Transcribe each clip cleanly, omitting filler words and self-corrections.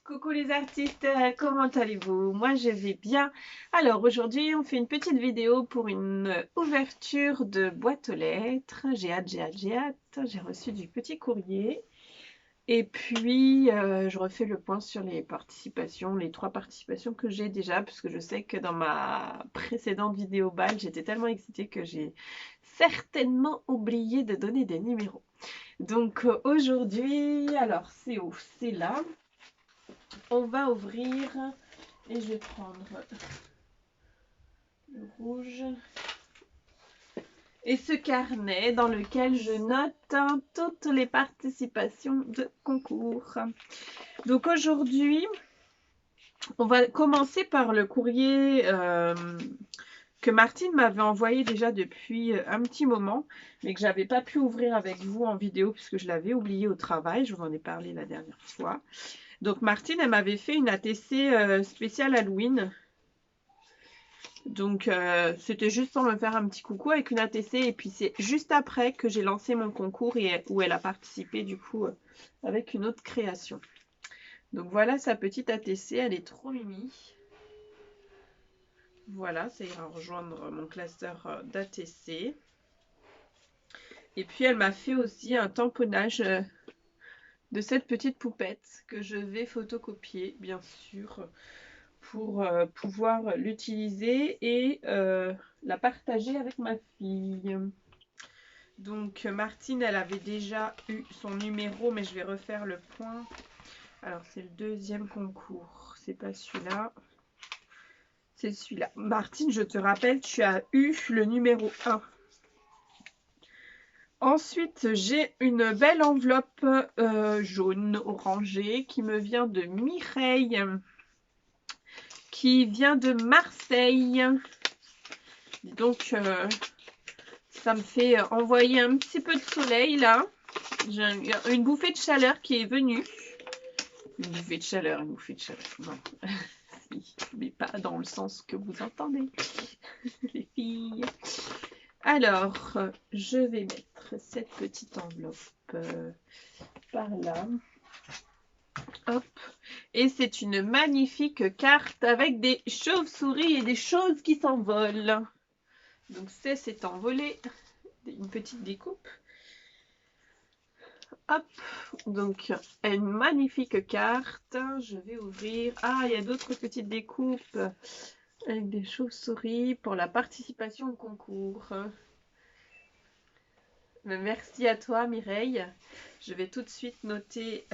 Coucou les artistes, comment allez-vous? Moi je vais bien. Alors aujourd'hui on fait une petite vidéo pour une ouverture de boîte aux lettres. J'ai hâte, j'ai hâte, j'ai hâte. J'ai reçu du petit courrier. Et puis je refais le point sur les participations, les 3 participations que j'ai déjà, parce que je sais que dans ma précédente vidéo bal, j'étais tellement excitée que j'ai certainement oublié de donner des numéros. Donc aujourd'hui, alors c'est où? C'est là. On va ouvrir et je vais prendre le rouge et ce carnet dans lequel je note toutes les participations de concours. Donc aujourd'hui, on va commencer par le courrier que Martine m'avait envoyé déjà depuis un petit moment, mais que j'avais pas pu ouvrir avec vous en vidéo puisque je l'avais oublié au travail. Je vous en ai parlé la dernière fois. Donc Martine, elle m'avait fait une ATC spéciale Halloween. Donc c'était juste pour me faire un petit coucou avec une ATC. Et puis c'est juste après que j'ai lancé mon concours et où elle a participé du coup avec une autre création. Donc voilà sa petite ATC, elle est trop mimi. Voilà, ça ira rejoindre mon classeur d'ATC. Et puis elle m'a fait aussi un tamponnage de cette petite poupette que je vais photocopier bien sûr pour pouvoir l'utiliser et la partager avec ma fille. Donc Martine, elle avait déjà eu son numéro, mais je vais refaire le point. Alors c'est le deuxième concours, c'est pas celui-là. C'est celui-là. Martine, je te rappelle, tu as eu le numéro 1. Ensuite, j'ai une belle enveloppe jaune orangée qui me vient de Mireille, qui vient de Marseille. Donc, ça me fait envoyer un petit peu de soleil là. J'ai une bouffée de chaleur qui est venue. Une bouffée de chaleur, une bouffée de chaleur. Non, mais pas dans le sens que vous entendez, les filles. Alors, je vais mettre cette petite enveloppe par là. Hop. Et c'est une magnifique carte avec des chauves-souris et des choses qui s'envolent. Donc c'est envolé. Une petite découpe. Hop, donc une magnifique carte. Je vais ouvrir. Ah, il y a d'autres petites découpes avec des chauves-souris pour la participation au concours. Merci à toi Mireille. Je vais tout de suite noter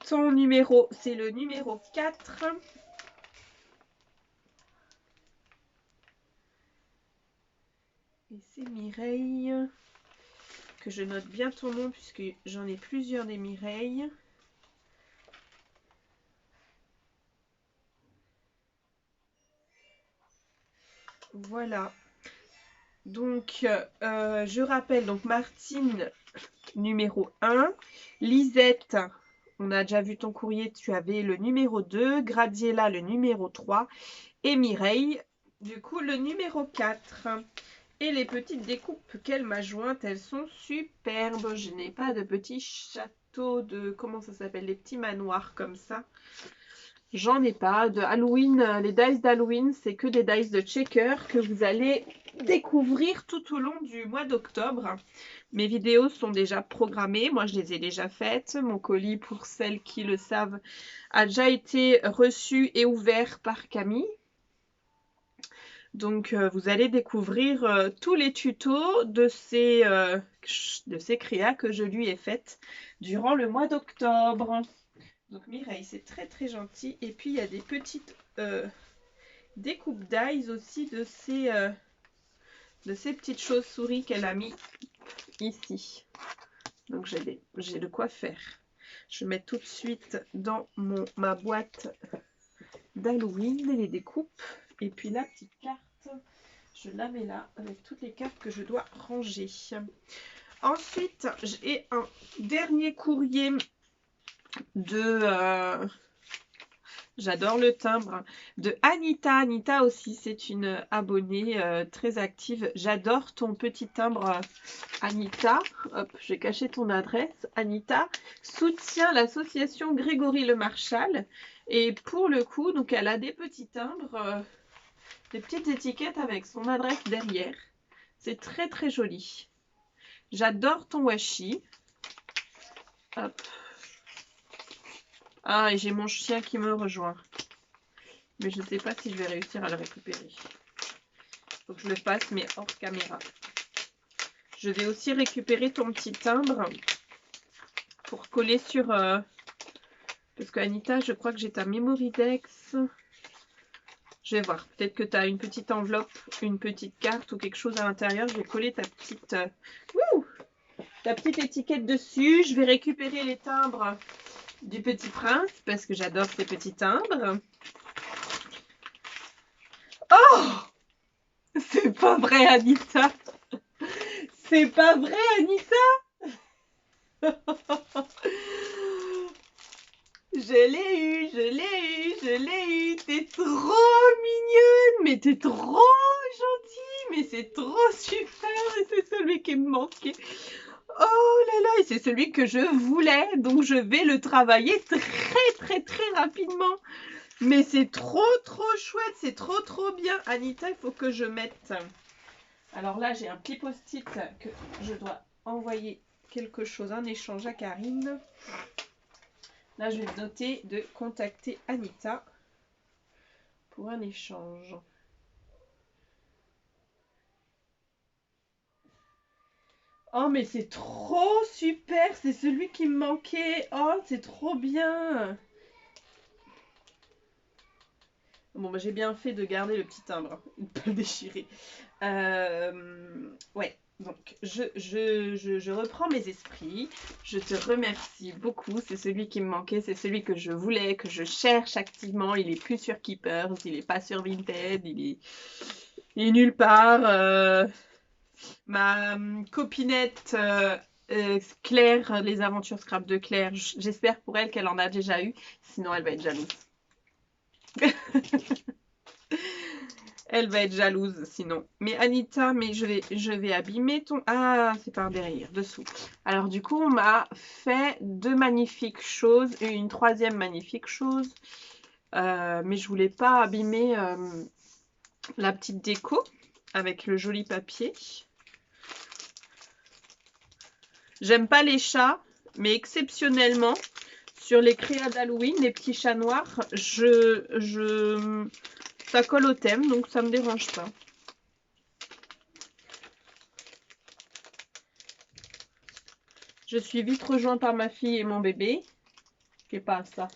ton numéro. C'est le numéro 4. Et c'est Mireille. Que je note bien ton nom puisque j'en ai plusieurs des Mireille. Voilà. Donc, je rappelle, donc Martine, numéro 1. Lisette, on a déjà vu ton courrier, tu avais le numéro 2. Gradiela, le numéro 3. Et Mireille, du coup, le numéro 4. Et les petites découpes qu'elle m'a jointes, elles sont superbes. Je n'ai pas de petits châteaux de... Comment ça s'appelle? Les petits manoirs comme ça. J'en ai pas. De Halloween, les dice d'Halloween, c'est que des dice de checker que vous allez découvrir tout au long du mois d'octobre. Mes vidéos sont déjà programmées. Moi, je les ai déjà faites. Mon colis, pour celles qui le savent, a déjà été reçu et ouvert par Camille. Donc, vous allez découvrir tous les tutos de ces créas que je lui ai faites durant le mois d'octobre. Donc, Mireille, c'est très très gentil. Et puis, il y a des petites découpes d'eyes aussi de ces petites chauves-souris qu'elle a mis ici. Donc, j'ai de quoi faire. Je mets tout de suite dans ma boîte d'Halloween les découpes. Et puis, la petite carte. Je la mets là avec toutes les cartes que je dois ranger. Ensuite, j'ai un dernier courrier de... J'adore le timbre de Anita. Anita aussi, c'est une abonnée très active. J'adore ton petit timbre, Anita. Hop, j'ai caché ton adresse. Anita soutient l'association Grégory Le Marchal. Et pour le coup, donc elle a des petits timbres, des petites étiquettes avec son adresse derrière. C'est très très joli. J'adore ton washi. Hop. Ah, et j'ai mon chien qui me rejoint. Mais je ne sais pas si je vais réussir à le récupérer. Faut que je le fasse, mais hors caméra. Je vais aussi récupérer ton petit timbre pour coller sur... parce que Anita, je crois que j'ai ta Memoridex. Je vais voir. Peut-être que tu as une petite enveloppe, une petite carte ou quelque chose à l'intérieur. Je vais coller ta petite... ta petite étiquette dessus. Je vais récupérer les timbres du Petit Prince parce que j'adore ces petits timbres. Oh! C'est pas vrai, Anita! C'est pas vrai, Anita! Je l'ai eu, je l'ai eu, je l'ai eu. T'es trop mignonne, mais t'es trop gentille, mais c'est trop super. Et c'est celui qui me manquait. Oh là là, et c'est celui que je voulais, donc je vais le travailler très rapidement. Mais c'est trop chouette, c'est trop bien. Anita, il faut que je mette... Alors là, j'ai un petit post-it que je dois envoyer quelque chose, un échange à Karine. Là, je vais noter de contacter Anita pour un échange. Oh, mais c'est trop super, c'est celui qui me manquait. Oh, c'est trop bien. Bon, bah, j'ai bien fait de garder le petit timbre, de ne pas le déchirer. Ouais, donc je reprends mes esprits. Je te remercie beaucoup. C'est celui qui me manquait, c'est celui que je voulais, que je cherche activement. Il est plus sur Keepers, il n'est pas sur Vinted, il est nulle part. Ma copinette Claire, les aventures scrap de Claire, j'espère pour elle qu'elle en a déjà eu. Sinon, elle va être jalouse. Elle va être jalouse sinon. Mais Anita, mais je vais abîmer ton... Ah, c'est par derrière, dessous. Alors du coup, on m'a fait deux magnifiques choses et une troisième magnifique chose. Mais je voulais pas abîmer la petite déco avec le joli papier. J'aime pas les chats, mais exceptionnellement, sur les créas d'Halloween, les petits chats noirs, ça colle au thème, donc ça me dérange pas. Je suis vite rejointe par ma fille et mon bébé. Qui est pas à ça.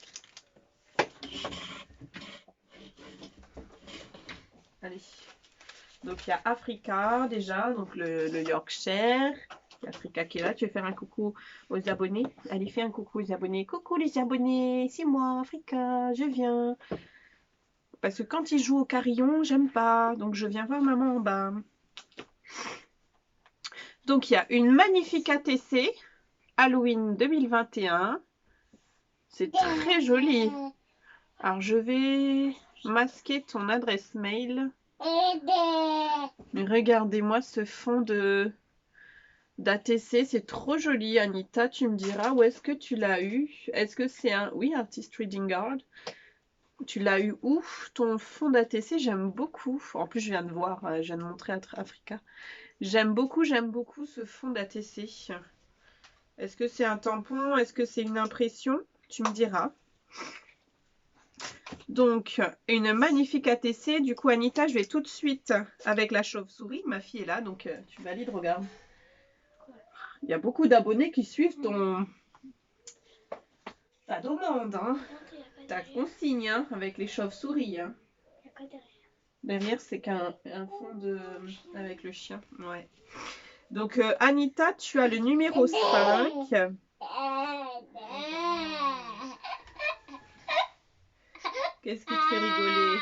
Allez. Donc il y a Africa déjà, donc le Yorkshire. Il y a Africa qui est là. Tu veux faire un coucou aux abonnés? Allez, fais un coucou aux abonnés. Coucou les abonnés, c'est moi, Africa, je viens. Parce que quand ils jouent au carillon, j'aime pas. Donc je viens voir maman en bas. Donc il y a une magnifique ATC Halloween 2021. C'est très joli. Alors je vais masquer ton adresse mail. Mais regardez-moi ce fond d'ATC, c'est trop joli. Anita, tu me diras où est-ce que tu l'as eu? Est-ce que c'est un... Oui, Artist Reading Guard. Tu l'as eu où? Ton fond d'ATC, j'aime beaucoup. En plus, je viens de voir, je viens de montrer à Africa. J'aime beaucoup ce fond d'ATC. Est-ce que c'est un tampon? Est-ce que c'est une impression? Tu me diras. Donc, une magnifique ATC. Du coup, Anita, je vais tout de suite avec la chauve-souris. Ma fille est là, donc tu valides, regarde. Il y a beaucoup d'abonnés qui suivent ta demande, hein. Ta consigne, hein, avec les chauves-souris. Hein. Derrière, c'est qu'un fond avec le chien. Ouais. Donc, Anita, tu as le numéro 5. Qu'est-ce qui te fait rigoler?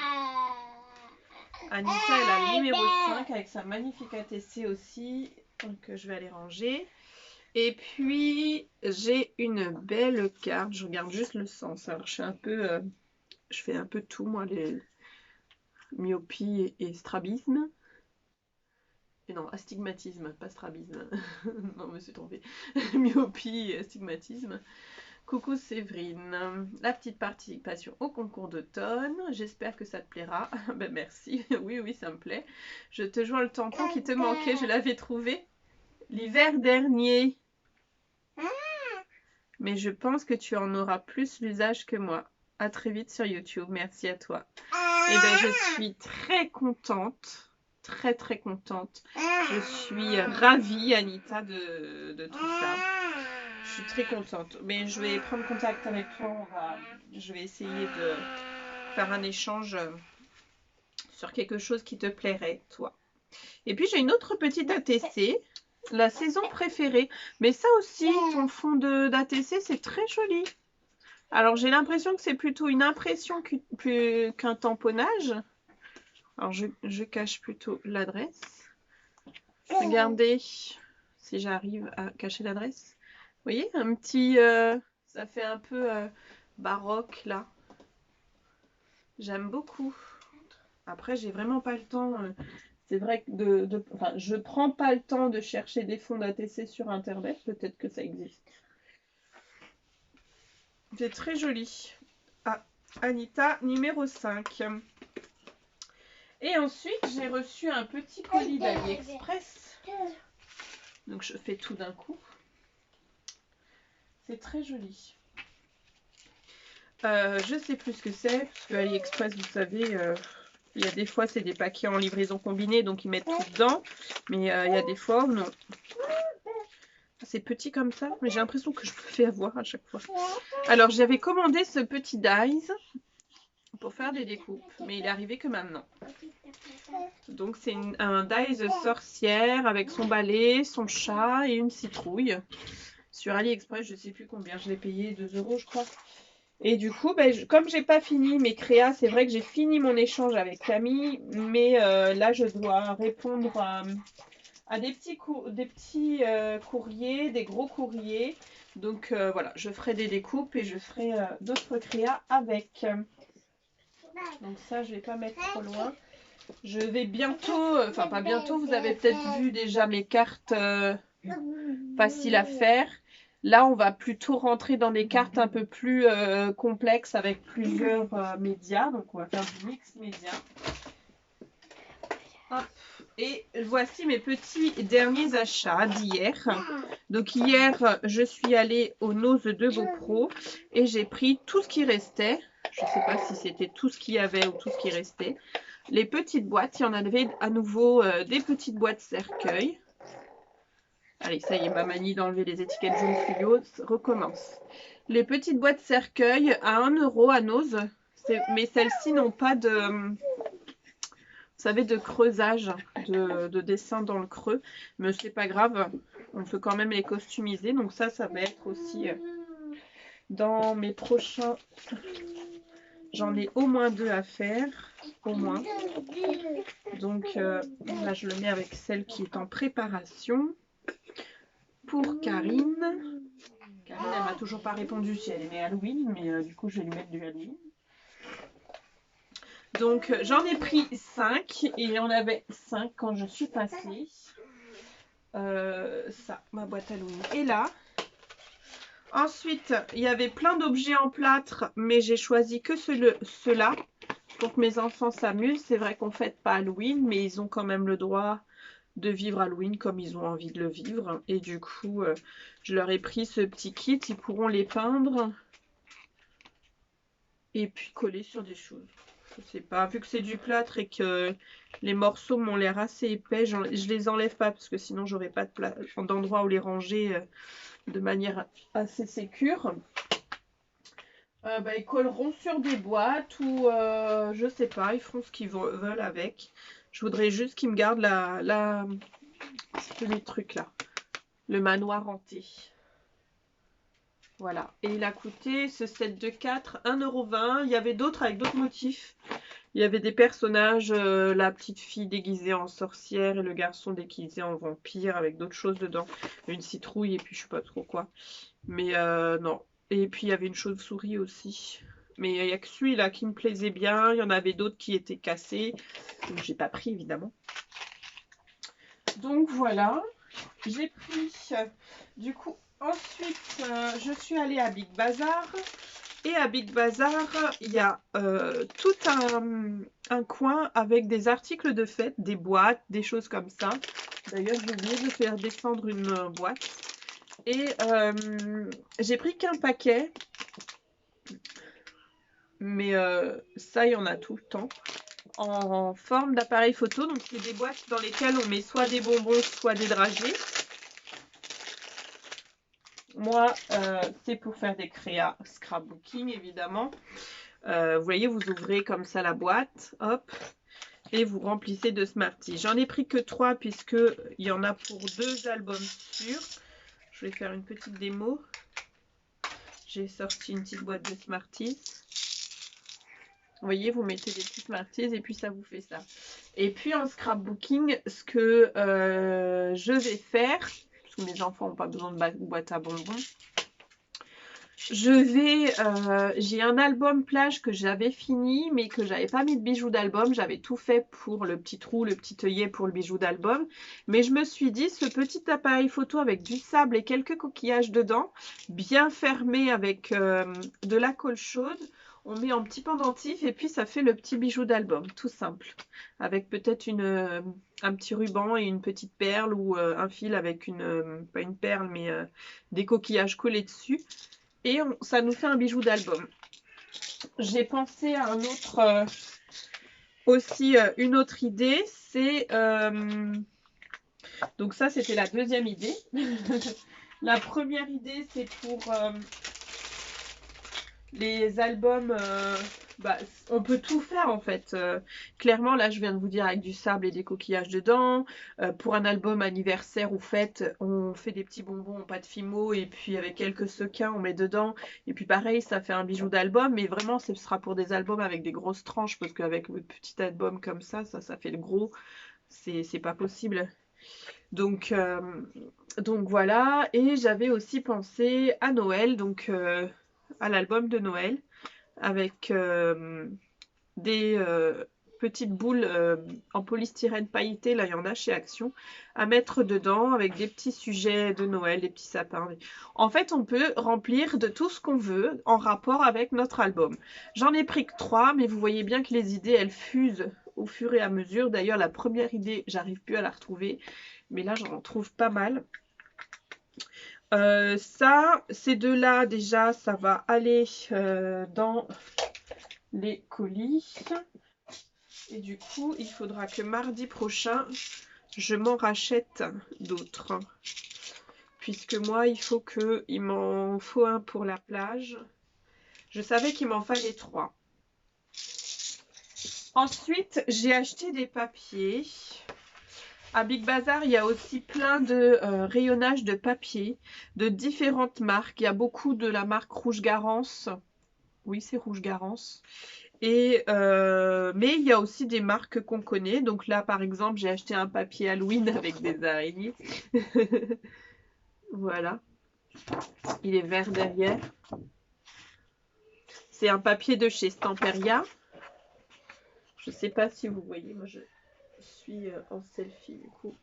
Anita, elle a le numéro 5 avec sa magnifique ATC aussi. Donc, je vais aller ranger. Et puis, j'ai une belle carte. Je regarde juste le sens. Alors, je suis un peu Je fais un peu de tout, moi, les myopie et strabisme. Et non, astigmatisme, pas strabisme. Non, je me suis trompée. Myopie et astigmatisme. Coucou Séverine, la petite participation au concours d'automne, j'espère que ça te plaira. Ben merci, oui oui ça me plaît. Je te joins le tampon qui te manquait, je l'avais trouvé l'hiver dernier. Mais je pense que tu en auras plus l'usage que moi. À très vite sur YouTube, merci à toi. Et ben je suis très contente, très très contente. Je suis ravie Anita de tout ça. Je suis très contente. Mais je vais prendre contact avec toi. Je vais essayer de faire un échange sur quelque chose qui te plairait, toi. Et puis j'ai une autre petite ATC, la saison préférée. Mais ça aussi, ton fond d'ATC, c'est très joli. Alors j'ai l'impression que c'est plutôt une impression qu'un tamponnage. Alors je cache plutôt l'adresse. Regardez si j'arrive à cacher l'adresse. Vous voyez, un petit... ça fait un peu baroque là. J'aime beaucoup. Après, j'ai vraiment pas le temps. C'est vrai que enfin, je prends pas le temps de chercher des fonds d'ATC sur internet. Peut-être que ça existe. C'est très joli. Ah, Anita, numéro 5. Et ensuite, j'ai reçu un petit colis d'AliExpress. Donc, je fais tout d'un coup. C'est très joli. Je sais plus ce que c'est, parce que AliExpress, vous savez, il y a des fois, c'est des paquets en livraison combinée, donc ils mettent tout dedans. Mais il y a des fois, non. C'est petit comme ça, mais j'ai l'impression que je me fais avoir à chaque fois. Alors, j'avais commandé ce petit dies pour faire des découpes, mais il est arrivé que maintenant. Donc, c'est un dies sorcière avec son balai, son chat et une citrouille. Sur AliExpress, je sais plus combien, je l'ai payé 2 € je crois. Et du coup, comme j'ai pas fini mes créas, c'est vrai que j'ai fini mon échange avec Camille, mais là je dois répondre à des petits courriers, des gros courriers. Donc voilà, je ferai des découpes et je ferai d'autres créas avec. Donc ça, je vais pas mettre trop loin. Je vais bientôt, enfin pas bientôt, vous avez peut-être vu déjà mes cartes faciles à faire. Là, on va plutôt rentrer dans des cartes un peu plus complexes avec plusieurs médias. Donc, on va faire du mix média. Hop. Et voici mes petits derniers achats d'hier. Donc, hier, je suis allée au Nose de GoPro et j'ai pris tout ce qui restait. Je ne sais pas si c'était tout ce qu'il y avait ou tout ce qui restait. Les petites boîtes, il y en avait à nouveau des petites boîtes cercueil. Allez, ça y est, ma manie d'enlever les étiquettes jaunes fluo recommence. Les petites boîtes cercueil à 1 € à Nose. Mais celles-ci n'ont pas de, vous savez, de creusage, de dessin dans le creux. Mais c'est pas grave, on peut quand même les customiser. Donc ça va être aussi dans mes prochains... J'en ai au moins 2 à faire, au moins. Donc là, je le mets avec celle qui est en préparation. Pour Karine. Karine, elle m'a toujours pas répondu si elle aimait Halloween, mais du coup, je vais lui mettre du Halloween. Donc, j'en ai pris 5 et il y en avait 5 quand je suis passée. Ça, ma boîte Halloween est là. Ensuite, il y avait plein d'objets en plâtre, mais j'ai choisi que ceux-là pour que mes enfants s'amusent. C'est vrai qu'on ne fête pas Halloween, mais ils ont quand même le droit de vivre Halloween comme ils ont envie de le vivre. Et du coup, je leur ai pris ce petit kit. Ils pourront les peindre et puis coller sur des choses. Je sais pas, vu que c'est du plâtre et que les morceaux m'ont l'air assez épais, je les enlève pas parce que sinon j'aurais pas d'endroit où les ranger de manière assez sécure. Ils colleront sur des boîtes ou je sais pas, ils feront ce qu'ils veulent avec. Je voudrais juste qu'ils me gardent les trucs là, le manoir hanté. Voilà, et il a coûté ce set de 4, 1,20 €. Il y avait d'autres avec d'autres motifs. Il y avait des personnages, la petite fille déguisée en sorcière et le garçon déguisé en vampire avec d'autres choses dedans. Une citrouille et puis je sais pas trop quoi. Mais non. Et puis il y avait une chauve-souris aussi. Mais il n'y a que celui-là qui me plaisait bien. Il y en avait d'autres qui étaient cassés. Donc j'ai pas pris évidemment. Donc voilà. J'ai pris. Du coup, ensuite, je suis allée à Big Bazar. Et à Big Bazar, il y a tout un coin avec des articles de fête, des boîtes, des choses comme ça. D'ailleurs, j'ai oublié de faire descendre une boîte. Et j'ai pris qu'un paquet. Mais ça, il y en a tout le temps. En forme d'appareil photo. Donc, c'est des boîtes dans lesquelles on met soit des bonbons, soit des dragées. Moi, c'est pour faire des créas scrapbooking, évidemment. Vous voyez, vous ouvrez comme ça la boîte, hop, et vous remplissez de Smarties. J'en ai pris que 3 puisqu'il y en a pour 2 albums sûrs. Je vais faire une petite démo. J'ai sorti une petite boîte de Smarties. Vous voyez, vous mettez des petits Smarties et puis ça vous fait ça. Et puis en scrapbooking, ce que je vais faire, parce que mes enfants n'ont pas besoin de boîte à bonbons, j'ai un album plage que j'avais fini, mais que j'avais pas mis de bijoux d'album. J'avais tout fait pour le petit trou, le petit œillet pour le bijou d'album. Mais je me suis dit, ce petit appareil photo avec du sable et quelques coquillages dedans, bien fermé avec de la colle chaude, on met en petit pendentif et puis ça fait le petit bijou d'album, tout simple. Avec peut-être un petit ruban et une petite perle ou un fil avec pas une perle, mais des coquillages collés dessus. Et ça nous fait un bijou d'album. J'ai pensé à un autre, une autre idée. C'est donc ça, c'était la deuxième idée. La première idée, c'est pour les albums. On peut tout faire en fait. Clairement, là, je viens de vous dire avec du sable et des coquillages dedans. Pour un album anniversaire ou fête, on fait des petits bonbons en pâte fimo et puis avec quelques sequins, on met dedans. Et puis pareil, ça fait un bijou d'album. Mais vraiment, ce sera pour des albums avec des grosses tranches parce qu'avec le petit album comme ça fait le gros. C'est pas possible. Donc voilà. Et j'avais aussi pensé à Noël, donc à l'album de Noël avec des petites boules en polystyrène pailleté, là il y en a chez Action, à mettre dedans avec des petits sujets de Noël, des petits sapins. En fait, on peut remplir de tout ce qu'on veut en rapport avec notre album. J'en ai pris que 3, mais vous voyez bien que les idées, elles fusent au fur et à mesure. D'ailleurs, la première idée, j'arrive plus à la retrouver, mais là, j'en trouve pas mal. Ça, ces deux-là, déjà, ça va aller dans les colis. Et du coup, il faudra que mardi prochain, je m'en rachète d'autres. Puisque moi, il m'en faut un pour la plage. Je savais qu'il m'en fallait 3. Ensuite, j'ai acheté des papiers. À Big Bazar, il y a aussi plein de rayonnages de papier de différentes marques. Il y a beaucoup de la marque Rouge Garance. Oui, c'est Rouge Garance. Mais il y a aussi des marques qu'on connaît. Donc là, par exemple, j'ai acheté un papier Halloween avec des araignées. Voilà. Il est vert derrière. C'est un papier de chez Stamperia. Je ne sais pas si vous voyez. Moi, je suis en selfie du coup.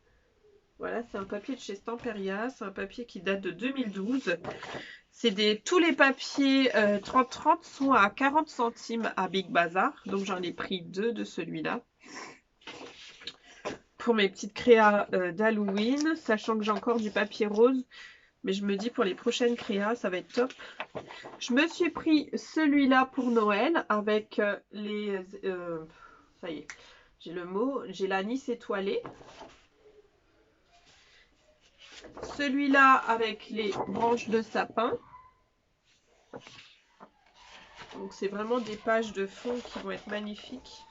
Voilà, c'est un papier de chez Stamperia. C'est un papier qui date de 2012. Tous les papiers 30-30 sont à 40 centimes à Big Bazar. Donc j'en ai pris 2 de celui-là. Pour mes petites créas d'Halloween, sachant que j'ai encore du papier rose. Mais je me dis pour les prochaines créas, ça va être top. Je me suis pris celui-là pour Noël avec ça y est, j'ai le mot. J'ai l'anis étoilé. Celui-là avec les branches de sapin. Donc c'est vraiment des pages de fond qui vont être magnifiques.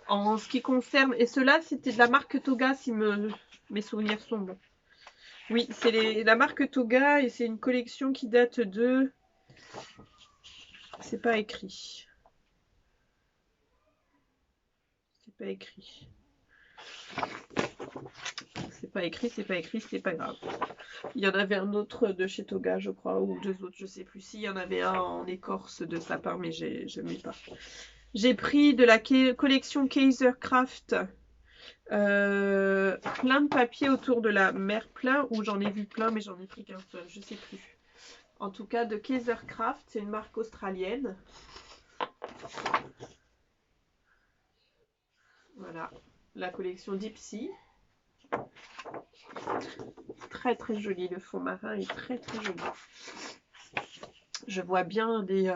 En ce qui concerne... Et ceux-là, c'était de la marque Toga si mes souvenirs sont bons. Oui, c'est la marque Toga et c'est une collection qui date de... C'est pas écrit. C'est pas écrit. c'est pas écrit, c'est pas écrit, c'est pas grave. Il y en avait un autre de chez Toga, je crois, ou deux autres, je sais plus. Si, il y en avait un en écorce de sapin, mais je mis pas. J'ai pris de la collection Kaisercraft plein de papiers autour de la mer plein, où j'en ai vu plein, mais j'en ai pris qu'un seul, je sais plus. En tout cas, de Kaisercraft, c'est une marque australienne. Voilà, la collection Dipsy. Très très joli, le fond marin est très très joli. Je vois bien des...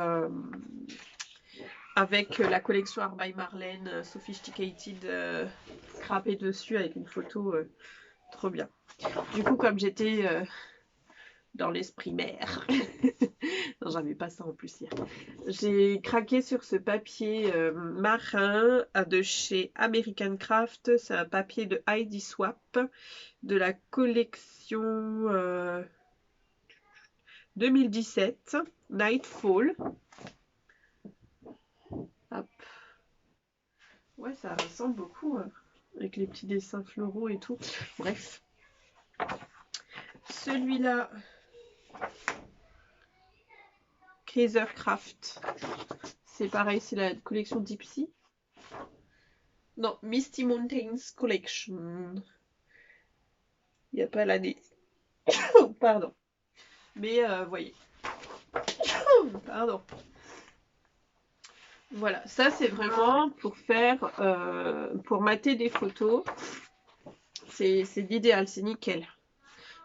avec la collection Art by Marlène, Sophisticated, scrappé dessus avec une photo trop bien. Du coup, comme j'étais dans l'esprit mer, non, j'avais pas ça en plus hier, j'ai craqué sur ce papier marin de chez American Craft. C'est un papier de Heidi Swap de la collection 2017, Nightfall. Hop. Ouais, ça ressemble beaucoup avec les petits dessins floraux et tout. Bref. Celui-là, Kaisercraft. C'est pareil, c'est la collection Dipsy. Non, Misty Mountains Collection. Il n'y a pas l'année. Pardon. Mais voyez. Pardon. Voilà, ça c'est vraiment pour faire, pour mater des photos. C'est l'idéal, c'est nickel.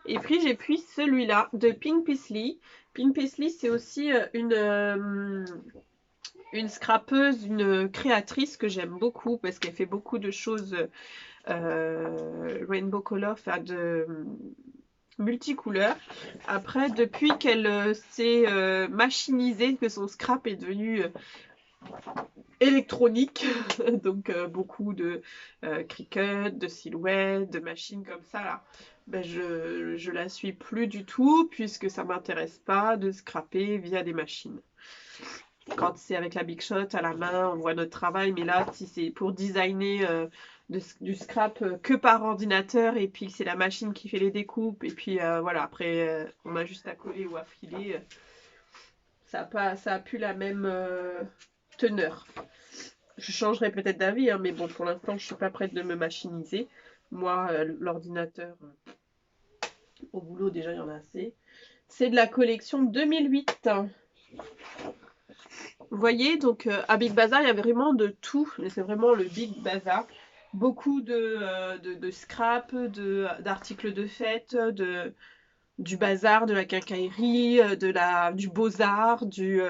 Et puis j'ai pris celui-là de Pink Paisley. Pink Paisley, c'est aussi une scrapeuse, une créatrice que j'aime beaucoup parce qu'elle fait beaucoup de choses rainbow color, enfin de multicouleurs. Après, depuis qu'elle s'est machinisée, que son scrap est devenu électronique, donc beaucoup de cricut, de silhouettes, de machines comme ça là. Ben, je la suis plus du tout puisque ça m'intéresse pas de scraper via des machines. Quand c'est avec la Big Shot à la main, on voit notre travail, mais là, si c'est pour designer du scrap que par ordinateur, et puis c'est la machine qui fait les découpes, et puis voilà, après, on a juste à coller ou à filer, ça a plus la même teneur. Je changerai peut-être d'avis, hein, mais bon, pour l'instant, je suis pas prête de me machiniser. Moi, l'ordinateur, au boulot, déjà, il y en a assez. C'est de la collection 2008. Vous voyez, donc à Big Bazar, il y avait vraiment de tout. Mais c'est vraiment le Big Bazar. Beaucoup de scrap, d'articles de fête, du bazar, de la quincaillerie, du beaux-arts, du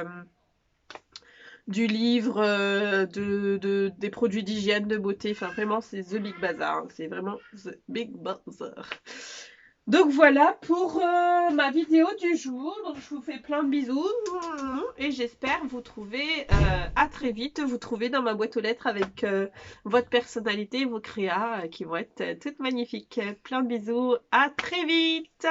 livre, des produits d'hygiène, de beauté. Enfin, vraiment, c'est The Big Bazar. C'est vraiment The Big Bazar. Donc voilà pour ma vidéo du jour. Donc je vous fais plein de bisous et j'espère vous trouver à très vite. Vous trouver dans ma boîte aux lettres avec votre personnalité, vos créas qui vont être toutes magnifiques. Plein de bisous, à très vite.